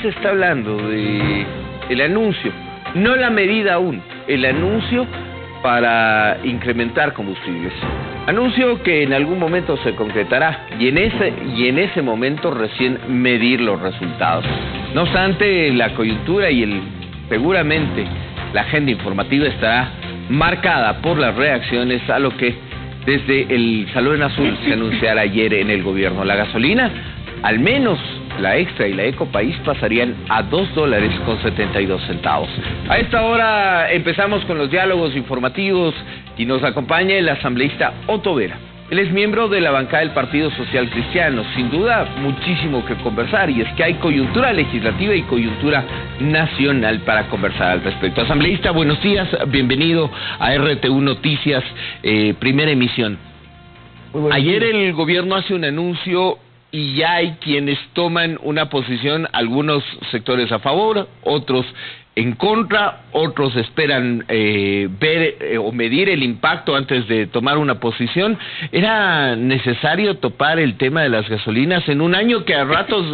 Se está hablando de el anuncio, no la medida aún, el anuncio para incrementar combustibles. Anuncio que en algún momento se concretará y en ese momento recién medir los resultados. No obstante, la coyuntura y seguramente la agenda informativa estará marcada por las reacciones a lo que desde el Salón Azul se anunciara ayer en el gobierno. La gasolina, al menos la Extra y la Ecopaís, pasarían a $2.72. A esta hora empezamos con los diálogos informativos y nos acompaña el asambleísta Otto Vera. Él es miembro de la bancada del Partido Social Cristiano. Sin duda, muchísimo que conversar, y es que hay coyuntura legislativa y coyuntura nacional para conversar al respecto. Asambleísta, buenos días, bienvenido a RTU Noticias, primera emisión. Ayer el gobierno hace un anuncio y ya hay quienes toman una posición, algunos sectores a favor, otros en contra, otros esperan ver o medir el impacto antes de tomar una posición. ¿Era necesario topar el tema de las gasolinas en un año que a ratos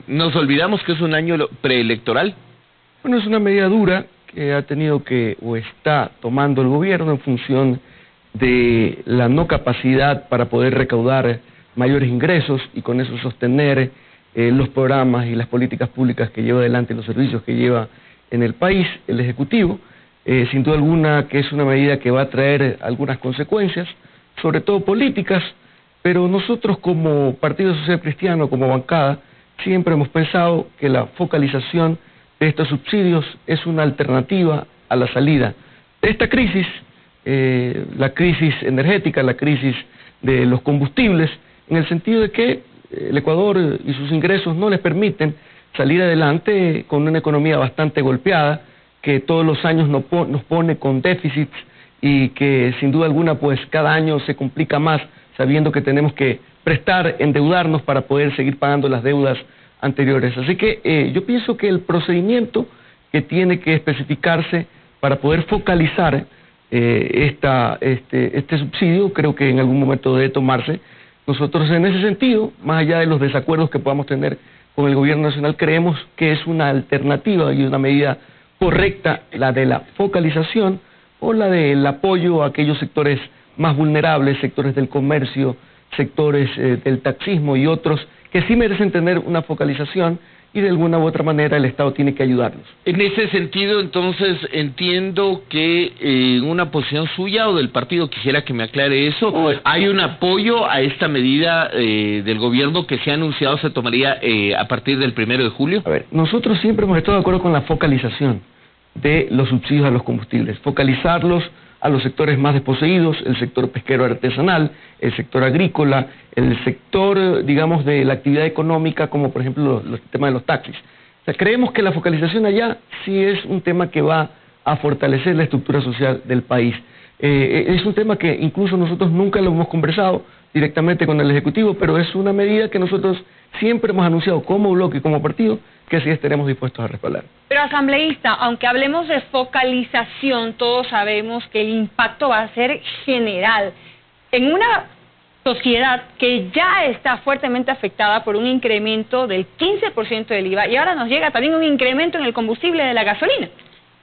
nos olvidamos que es un año preelectoral? Bueno, es una medida dura que ha tenido que, o está tomando el gobierno en función de la no capacidad para poder recaudar mayores ingresos y con eso sostener los programas y las políticas públicas que lleva adelante, los servicios que lleva en el país el Ejecutivo. Sin duda alguna que es una medida que va a traer algunas consecuencias, sobre todo políticas, pero nosotros como Partido Social Cristiano, como bancada, siempre hemos pensado que la focalización de estos subsidios es una alternativa a la salida de esta crisis, la crisis energética, la crisis de los combustibles, en el sentido de que el Ecuador y sus ingresos no les permiten salir adelante con una economía bastante golpeada, que todos los años nos pone con déficits y que sin duda alguna pues cada año se complica más, sabiendo que tenemos que prestar, endeudarnos para poder seguir pagando las deudas anteriores. Así que yo pienso que el procedimiento que tiene que especificarse para poder focalizar este subsidio, creo que en algún momento debe tomarse. Nosotros en ese sentido, más allá de los desacuerdos que podamos tener con el gobierno nacional, creemos que es una alternativa y una medida correcta la de la focalización o la del apoyo a aquellos sectores más vulnerables, sectores del comercio, sectores del taxismo y otros que sí merecen tener una focalización, y de alguna u otra manera el Estado tiene que ayudarlos. En ese sentido, entonces, entiendo que en una posición suya o del partido, quisiera que me aclare eso, ¿hay un apoyo a esta medida del gobierno que se ha anunciado se tomaría a partir del 1 de julio? A ver, nosotros siempre hemos estado de acuerdo con la focalización de los subsidios a los combustibles, focalizarlos a los sectores más desposeídos, el sector pesquero artesanal, el sector agrícola, el sector, digamos, de la actividad económica, como por ejemplo los temas de los taxis. O sea, creemos que la focalización allá sí es un tema que va a fortalecer la estructura social del país. Es un tema que incluso nosotros nunca lo hemos conversado directamente con el Ejecutivo, pero es una medida que nosotros siempre hemos anunciado como bloque y como partido que sí estaremos dispuestos a respaldar. Pero asambleísta, aunque hablemos de focalización, todos sabemos que el impacto va a ser general. En una sociedad que ya está fuertemente afectada por un incremento del 15% del IVA, y ahora nos llega también un incremento en el combustible de la gasolina.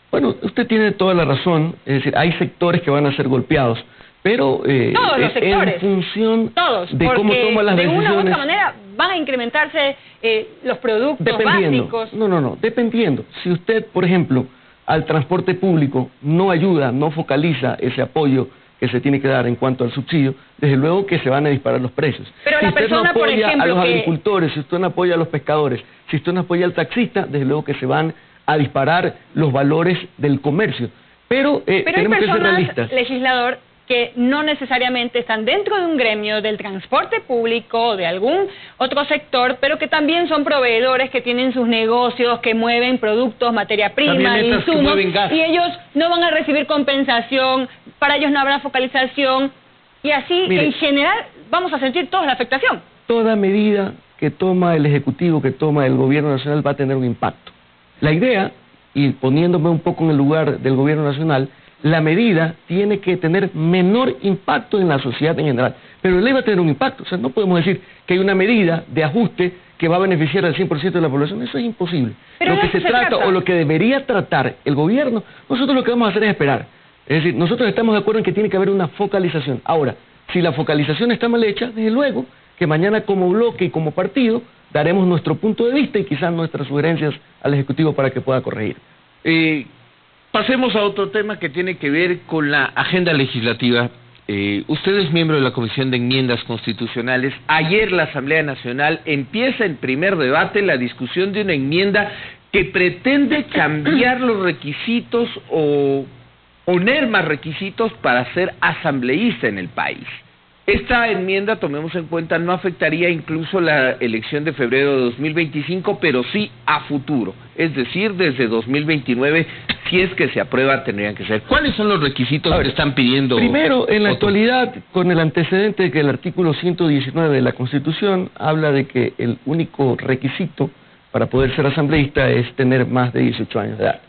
Bueno, usted tiene toda la razón, es decir, hay sectores que van a ser golpeados, pero todos los sectores, en función todos, de cómo toma las decisiones. De una u otra manera van a incrementarse los productos básicos. No, dependiendo. Si usted, por ejemplo, al transporte público no ayuda, no focaliza ese apoyo que se tiene que dar en cuanto al subsidio, desde luego que se van a disparar los precios. Pero si la usted persona, no apoya por ejemplo, a los agricultores, si usted no apoya a los pescadores, si usted no apoya al taxista, desde luego que se van a disparar los valores del comercio. Pero tenemos que ser realistas. Legislador, que no necesariamente están dentro de un gremio del transporte público o de algún otro sector, pero que también son proveedores que tienen sus negocios, que mueven productos, materia prima, insumos, y ellos no van a recibir compensación, para ellos no habrá focalización, y así, en general, vamos a sentir todos la afectación. Toda medida que toma el Ejecutivo, que toma el Gobierno Nacional, va a tener un impacto. La idea, y poniéndome un poco en el lugar del Gobierno Nacional, la medida tiene que tener menor impacto en la sociedad en general, pero la ley va a tener un impacto. O sea, no podemos decir que hay una medida de ajuste que va a beneficiar al 100% de la población. Eso es imposible. Pero lo que se trata, o lo que debería tratar el gobierno, nosotros lo que vamos a hacer es esperar. Es decir, nosotros estamos de acuerdo en que tiene que haber una focalización. Ahora, si la focalización está mal hecha, desde luego que mañana como bloque y como partido daremos nuestro punto de vista y quizás nuestras sugerencias al Ejecutivo para que pueda corregir. Pasemos a otro tema que tiene que ver con la agenda legislativa. Usted es miembro de la Comisión de Enmiendas Constitucionales. Ayer la Asamblea Nacional empieza el primer debate, la discusión de una enmienda que pretende cambiar los requisitos o poner más requisitos para ser asambleísta en el país. Esta enmienda, tomemos en cuenta, no afectaría incluso la elección de febrero de 2025, pero sí a futuro, es decir, desde 2029, si es que se aprueba, tendrían que ser. ¿Cuáles son los requisitos que están pidiendo? Primero, en la actualidad, con el antecedente de que el artículo 119 de la Constitución habla de que el único requisito para poder ser asambleísta es tener más de 18 años de edad.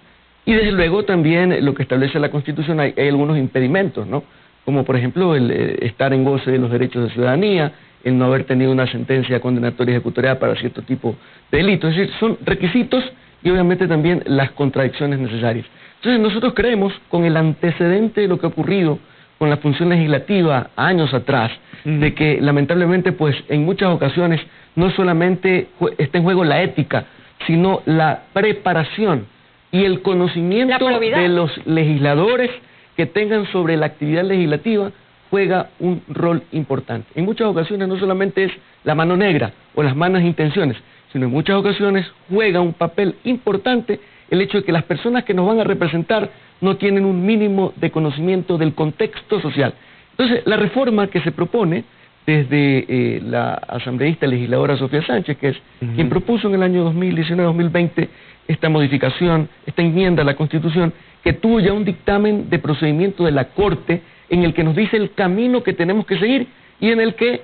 Y desde luego también lo que establece la Constitución, hay algunos impedimentos, ¿no? Como por ejemplo el estar en goce de los derechos de ciudadanía, el no haber tenido una sentencia condenatoria ejecutoriada para cierto tipo de delito. Es decir, son requisitos y obviamente también las contradicciones necesarias. Entonces nosotros creemos, con el antecedente de lo que ha ocurrido con la función legislativa años atrás, de que lamentablemente pues en muchas ocasiones no solamente está en juego la ética, sino la preparación y el conocimiento de los legisladores que tengan sobre la actividad legislativa juega un rol importante. En muchas ocasiones no solamente es la mano negra o las malas intenciones, sino en muchas ocasiones juega un papel importante el hecho de que las personas que nos van a representar no tienen un mínimo de conocimiento del contexto social. Entonces, la reforma que se propone desde la asambleísta legisladora Sofía Sánchez, que es quien propuso en el año 2019-2020 esta modificación, esta enmienda a la Constitución, que tuvo ya un dictamen de procedimiento de la Corte en el que nos dice el camino que tenemos que seguir y en el que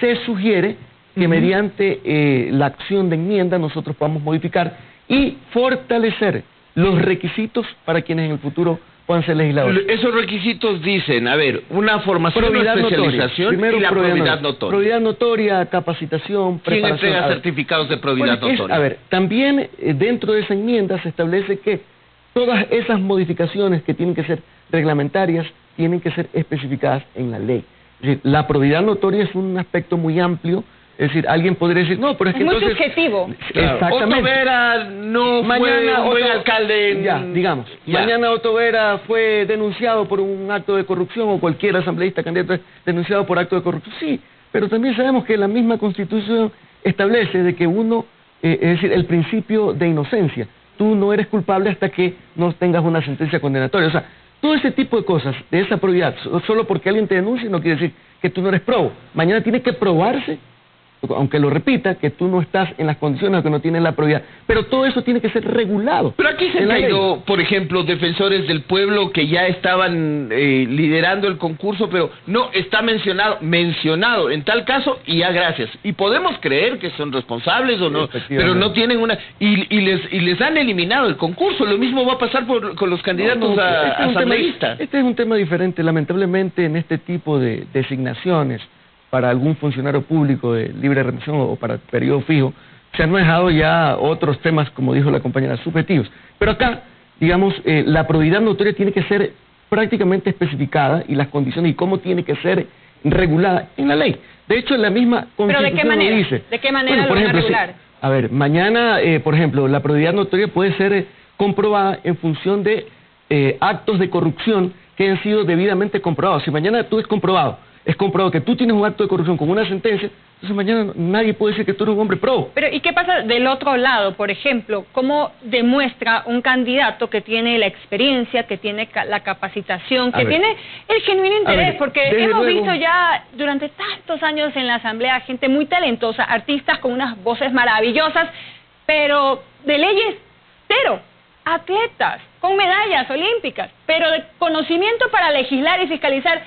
se sugiere que mediante la acción de enmienda nosotros podamos modificar y fortalecer los requisitos para quienes en el futuro puedan ser legisladores. Esos requisitos dicen, a ver, una formación o especialización primero, y la probidad notoria. Probidad notoria, capacitación, preparación. ¿Quién entrega certificados de probidad notoria? A ver, también dentro de esa enmienda se establece que todas esas modificaciones que tienen que ser reglamentarias tienen que ser especificadas en la ley. Es decir, la probidad notoria es un aspecto muy amplio. Es decir, alguien podría decir, no, pero es que muy entonces... subjetivo. Claro. Exactamente. Otto Vera no fue un buen alcalde. Ya, digamos. Ya. Mañana Otto Vera fue denunciado por un acto de corrupción, o cualquier asambleísta candidato es denunciado por acto de corrupción. Sí, pero también sabemos que la misma Constitución establece de que uno, es decir, el principio de inocencia. Tú no eres culpable hasta que no tengas una sentencia condenatoria. O sea, todo ese tipo de cosas, de esa probidad, solo porque alguien te denuncie no quiere decir que tú no eres probo. Mañana tiene que probarse, aunque lo repita, que tú no estás en las condiciones, que no tienes la probidad. Pero todo eso tiene que ser regulado. Pero aquí se han caído, por ejemplo, defensores del pueblo que ya estaban liderando el concurso, pero no está mencionado en tal caso, y ya gracias. Y podemos creer que son responsables o no, pero no tienen una... Y les han eliminado el concurso. Lo mismo va a pasar con los candidatos a asambleístas. Este es un tema diferente. Lamentablemente, en este tipo de designaciones para algún funcionario público de libre remisión o para periodo fijo, se han manejado ya otros temas, como dijo la compañera, subjetivos. Pero acá, digamos, la probidad notoria tiene que ser prácticamente especificada y las condiciones y cómo tiene que ser regulada en la ley. De hecho, en la misma Constitución ¿Pero de qué manera? Dice... ¿De qué manera lo van a regular? A ver, mañana, por ejemplo, la probidad notoria puede ser comprobada en función de actos de corrupción que han sido debidamente comprobados. Si mañana tú es comprobado que tú tienes un acto de corrupción con una sentencia, entonces mañana nadie puede decir que tú eres un hombre probo. Pero ¿y qué pasa del otro lado? Por ejemplo, ¿cómo demuestra un candidato que tiene la experiencia, que tiene la capacitación, que tiene el genuino interés? Porque hemos visto ya durante tantos años en la Asamblea gente muy talentosa, artistas con unas voces maravillosas, pero de leyes cero, atletas con medallas olímpicas, pero de conocimiento para legislar y fiscalizar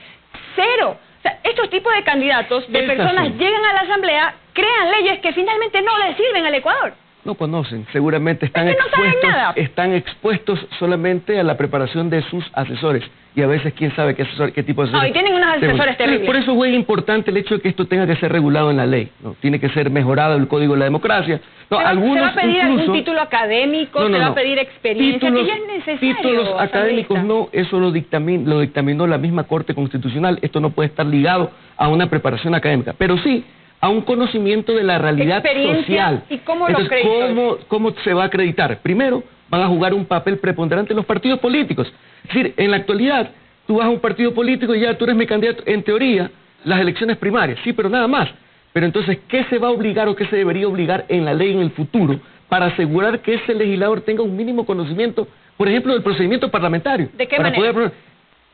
cero. O sea, estos tipos de candidatos, de personas, llegan a la Asamblea, crean leyes que finalmente no le sirven al Ecuador. No conocen, seguramente están expuestos solamente a la preparación de sus asesores. y a veces quién sabe qué tipo de asesores. Y tienen unos asesores terribles. Por eso es muy importante el hecho de que esto tenga que ser regulado en la ley, ¿no? Tiene que ser mejorado el Código de la Democracia. No, ¿Se va a pedir algún título académico? ¿Se va a pedir experiencia? Títulos, que ya es necesario. Títulos académicos no, eso lo dictaminó la misma Corte Constitucional. Esto no puede estar ligado a una preparación académica, pero sí a un conocimiento de la realidad social. ¿Y cómo Entonces, lo acredito? ¿cómo se va a acreditar? Primero, van a jugar un papel preponderante los partidos políticos. Es decir, en la actualidad, tú vas a un partido político y ya tú eres mi candidato, en teoría, las elecciones primarias, sí, pero nada más. Pero entonces, ¿qué se va a obligar o qué se debería obligar en la ley en el futuro para asegurar que ese legislador tenga un mínimo conocimiento, por ejemplo, del procedimiento parlamentario? ¿De qué manera?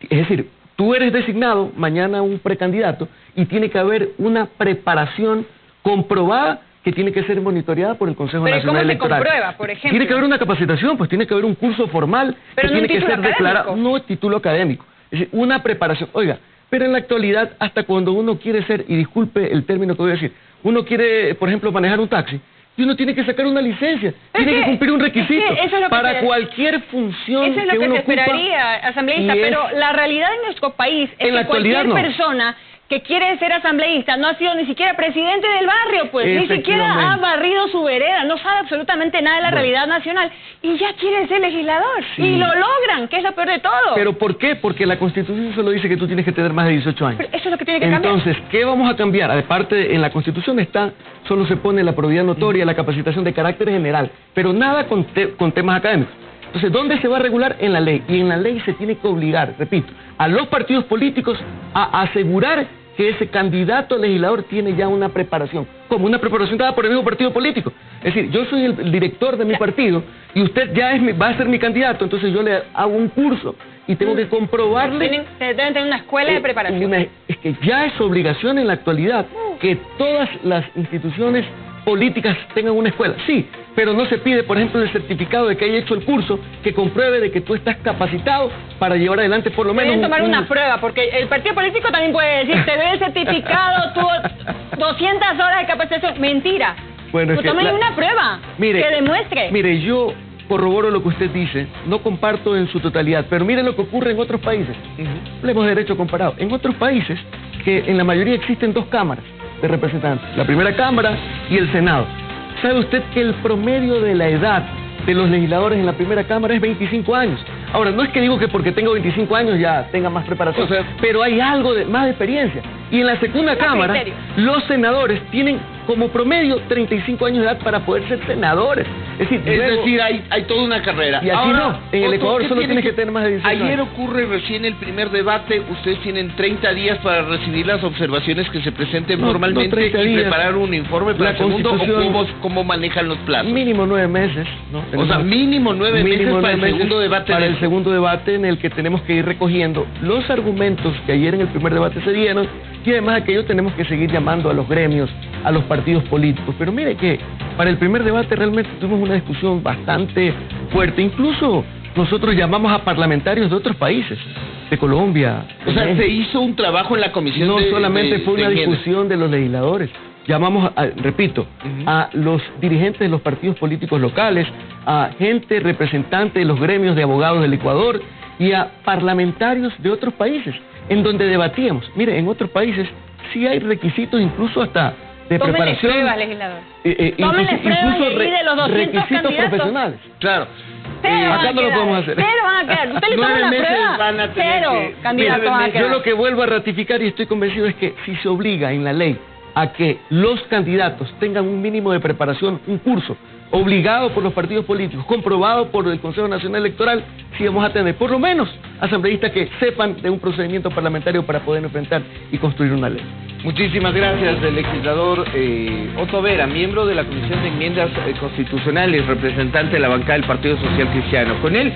Es decir, tú eres designado mañana un precandidato y tiene que haber una preparación comprobada que tiene que ser monitoreada por el Consejo Nacional Electoral. ¿Pero cómo se comprueba, por ejemplo? Tiene que haber una capacitación, pues tiene que haber un curso formal pero que no tiene que ser declarado, no es título académico, es decir, una preparación. Oiga, pero en la actualidad, hasta cuando uno quiere ser, y disculpe el término que voy a decir, uno quiere, por ejemplo, manejar un taxi, y uno tiene que sacar una licencia, tiene que cumplir un requisito para cualquier función que uno ocupa. Eso es lo que se esperaría, asambleísta, pero la realidad en nuestro país es que cualquier persona que quiere ser asambleísta no ha sido ni siquiera presidente del barrio, pues ni siquiera ha barrido su vereda, no sabe absolutamente nada de la realidad nacional y ya quiere ser legislador. Sí. Y lo logran, que es lo peor de todo. ¿Pero por qué? Porque la Constitución solo dice que tú tienes que tener más de 18 años. Pero eso es lo que tiene que cambiar. Entonces, ¿qué vamos a cambiar? Aparte, en la Constitución solo se pone la probidad notoria, la capacitación de carácter general, pero nada con temas académicos. Entonces, ¿dónde se va a regular? En la ley. Y en la ley se tiene que obligar, repito, a los partidos políticos a asegurar que ese candidato a legislador tiene ya una preparación, como una preparación dada por el mismo partido político. Es decir, yo soy el director de mi partido y usted ya va a ser mi candidato, entonces yo le hago un curso y tengo que comprobarle... Deben tener una escuela de preparación. Es que ya es obligación en la actualidad que todas las instituciones políticas tengan una escuela, sí, pero no se pide, por ejemplo, el certificado de que haya hecho el curso que compruebe de que tú estás capacitado para llevar adelante por lo menos... Pueden tomar una prueba, porque el partido político también puede decir, te doy el certificado, tuvo 200 horas de capacitación. Mentira. Bueno, pues tomen una prueba que demuestre. Mire, yo corroboro lo que usted dice, no comparto en su totalidad, pero mire lo que ocurre en otros países. Hablemos de derecho comparado. En otros países, que en la mayoría existen dos cámaras de representantes, la primera cámara y el Senado. ¿Sabe usted que el promedio de la edad de los legisladores en la primera cámara es 25 años? Ahora, no es que digo que porque tengo 25 años ya tenga más preparación, pero hay algo más de experiencia. Y en la segunda cámara, los senadores tienen como promedio 35 años de edad para poder ser senadores. Es decir, hay toda una carrera. Y aquí no, en el Ecuador solo tienes que tener más de 18 años. Ayer ocurre recién el primer debate, ustedes tienen 30 días para recibir las observaciones que se presenten formalmente y preparar un informe para el segundo, o cómo manejan los plazos. Mínimo 9 meses, ¿no? O sea, mínimo 9 meses para el segundo debate. Para el segundo debate en el que tenemos que ir recogiendo los argumentos que ayer en el primer debate se dieron y además aquello tenemos que seguir llamando a los gremios, a los partidos políticos. Pero mire que para el primer debate realmente tuvimos una discusión bastante fuerte. Incluso nosotros llamamos a parlamentarios de otros países, de Colombia. O sea, se hizo un trabajo en la comisión. No solamente fue una discusión de los legisladores. Llamamos, repito, a los dirigentes de los partidos políticos locales, a gente representante de los gremios de abogados del Ecuador y a parlamentarios de otros países, en donde debatíamos. Mire, en otros países sí hay requisitos incluso hasta de preparación. Pruebas, legislador. Incluso de los 200 requisitos profesionales. Claro. Acá no lo podemos hacer. Cero van a quedar. ¿Usted le toma una prueba? Van a tener cero candidatos van a quedar. Yo lo que vuelvo a ratificar y estoy convencido es que si se obliga en la ley a que los candidatos tengan un mínimo de preparación, un curso obligado por los partidos políticos, comprobado por el Consejo Nacional Electoral, sí vamos a tener por lo menos asambleístas que sepan de un procedimiento parlamentario para poder enfrentar y construir una ley. Muchísimas gracias, el legislador Otto Vera, miembro de la Comisión de Enmiendas Constitucionales, representante de la bancada del Partido Social Cristiano. Con él